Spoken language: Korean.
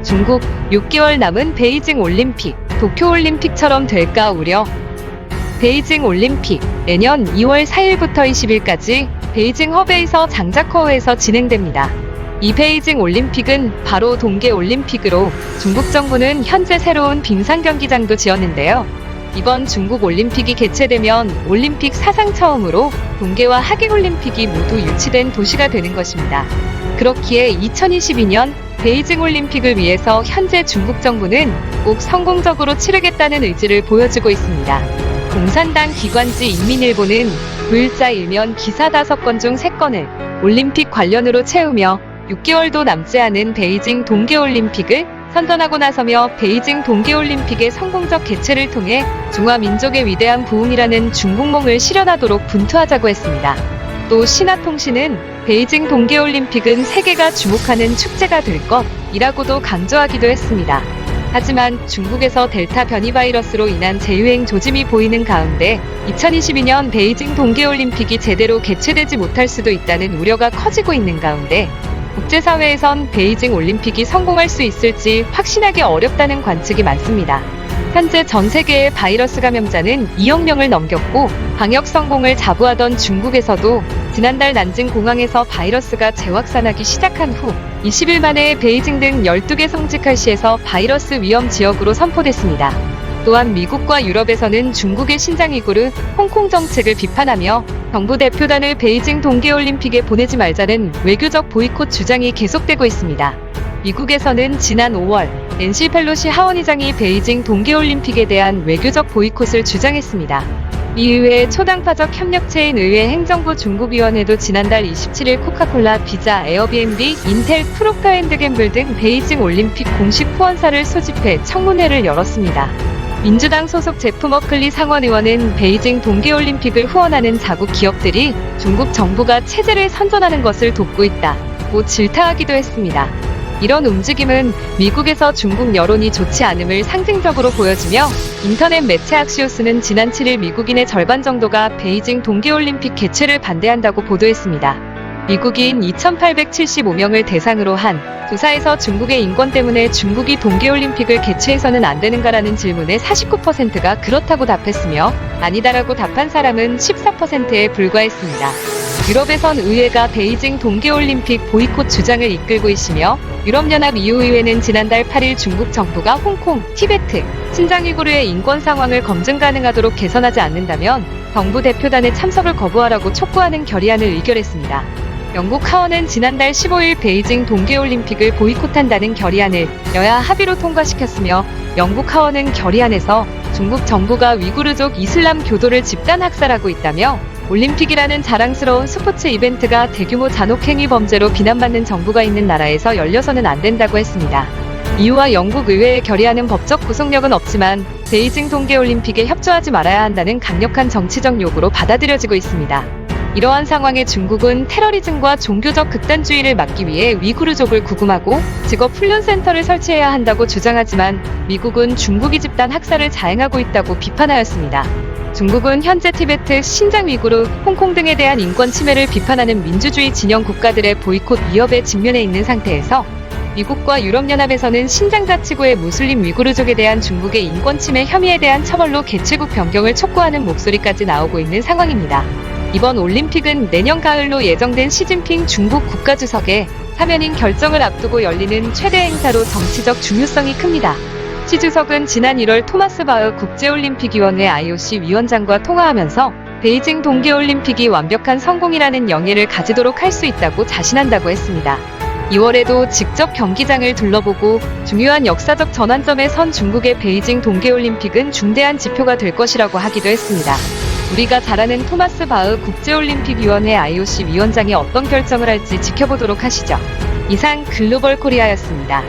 중국 6개월 남은 베이징 올림픽, 도쿄 올림픽처럼 될까 우려. 베이징 올림픽 내년 2월 4일부터 20일까지 베이징 허베이서 장자커우에서 진행됩니다. 이 베이징 올림픽은 바로 동계 올림픽으로 중국 정부는 현재 새로운 빙상 경기장도 지었는데요. 이번 중국 올림픽이 개최되면 올림픽 사상 처음으로 동계와 하계 올림픽이 모두 유치된 도시가 되는 것입니다. 그렇기에 2022년 베이징 올림픽을 위해서 현재 중국 정부는 꼭 성공적으로 치르겠다는 의지를 보여주고 있습니다. 공산당 기관지 인민일보는 9일자 일면 기사 5건 중 3건을 올림픽 관련으로 채우며 6개월도 남지 않은 베이징 동계올림픽을 선전하고 나서며 베이징 동계올림픽의 성공적 개최를 통해 중화민족의 위대한 부흥이라는 중국몽을 실현하도록 분투하자고 했습니다. 또 신화통신은 베이징 동계올림픽은 세계가 주목하는 축제가 될 것이라고도 강조하기도 했습니다. 하지만 중국에서 델타 변이 바이러스로 인한 재유행 조짐이 보이는 가운데 2022년 베이징 동계올림픽이 제대로 개최되지 못할 수도 있다는 우려가 커지고 있는 가운데 국제사회에선 베이징 올림픽이 성공할 수 있을지 확신하기 어렵다는 관측이 많습니다. 현재 전 세계의 바이러스 감염자는 2억 명을 넘겼고 방역 성공을 자부하던 중국에서도 지난달 난징 공항에서 바이러스가 재확산하기 시작한 후 20일 만에 베이징 등 12개 성지칼시에서 바이러스 위험 지역으로 선포됐습니다. 또한 미국과 유럽에서는 중국의 신장 위구르, 홍콩 정책을 비판하며 정부 대표단을 베이징 동계올림픽에 보내지 말자는 외교적 보이콧 주장이 계속되고 있습니다. 미국에서는 지난 5월 낸시 펠로시 하원의장이 베이징 동계올림픽에 대한 외교적 보이콧을 주장했습니다. 이 의회 초당파적 협력체인 의회 행정부 중국위원회도 지난달 27일 코카콜라, 비자, 에어비앤비, 인텔, 프록터앤드갬블 등 베이징 올림픽 공식 후원사를 소집해 청문회를 열었습니다. 민주당 소속 제프 머클리 상원의원은 베이징 동계올림픽을 후원하는 자국 기업들이 중국 정부가 체제를 선전하는 것을 돕고 있다고 질타하기도 했습니다. 이런 움직임은 미국에서 중국 여론이 좋지 않음을 상징적으로 보여주며 인터넷 매체 악시오스는 지난 7일 미국인의 절반 정도가 베이징 동계올림픽 개최를 반대한다고 보도했습니다. 미국인 2,875명을 대상으로 한 조사에서 중국의 인권 때문에 중국이 동계올림픽을 개최해서는 안 되는가라는 질문에 49%가 그렇다고 답했으며 아니다라고 답한 사람은 14%에 불과했습니다. 유럽에선 의회가 베이징 동계올림픽 보이콧 주장을 이끌고 있으며 유럽연합 EU의회는 지난달 8일 중국 정부가 홍콩, 티베트, 신장 위구르의 인권 상황을 검증 가능하도록 개선하지 않는다면 정부 대표단의 참석을 거부하라고 촉구하는 결의안을 의결했습니다. 영국 하원은 지난달 15일 베이징 동계올림픽을 보이콧한다는 결의안을 여야 합의로 통과시켰으며 영국 하원은 결의안에서 중국 정부가 위구르족 이슬람 교도를 집단 학살하고 있다며 올림픽이라는 자랑스러운 스포츠 이벤트가 대규모 잔혹행위 범죄로 비난받는 정부가 있는 나라에서 열려서는 안 된다고 했습니다. EU와 영국 의회의 결의안은 법적 구속력은 없지만 베이징 동계올림픽에 협조하지 말아야 한다는 강력한 정치적 요구로 받아들여지고 있습니다. 이러한 상황에 중국은 테러리즘과 종교적 극단주의를 막기 위해 위구르족을 구금하고 직업훈련센터를 설치해야 한다고 주장하지만 미국은 중국이 집단 학살을 자행하고 있다고 비판하였습니다. 중국은 현재 티베트, 신장 위구르, 홍콩 등에 대한 인권 침해를 비판하는 민주주의 진영 국가들의 보이콧 위협에 직면해 있는 상태에서 미국과 유럽연합에서는 신장자치구의 무슬림 위구르족에 대한 중국의 인권 침해 혐의에 대한 처벌로 개최국 변경을 촉구하는 목소리까지 나오고 있는 상황입니다. 이번 올림픽은 내년 가을로 예정된 시진핑 중국 국가주석의 사면인 결정을 앞두고 열리는 최대 행사로 정치적 중요성이 큽니다. 시 주석은 지난 1월 토마스 바흐 국제올림픽위원회 IOC 위원장과 통화하면서 베이징 동계올림픽이 완벽한 성공이라는 영예를 가지도록 할 수 있다고 자신한다고 했습니다. 2월에도 직접 경기장을 둘러보고 중요한 역사적 전환점에 선 중국의 베이징 동계올림픽은 중대한 지표가 될 것이라고 하기도 했습니다. 우리가 잘 아는 토마스 바흐 국제올림픽위원회 IOC 위원장이 어떤 결정을 할지 지켜보도록 하시죠. 이상 글로벌 코리아였습니다.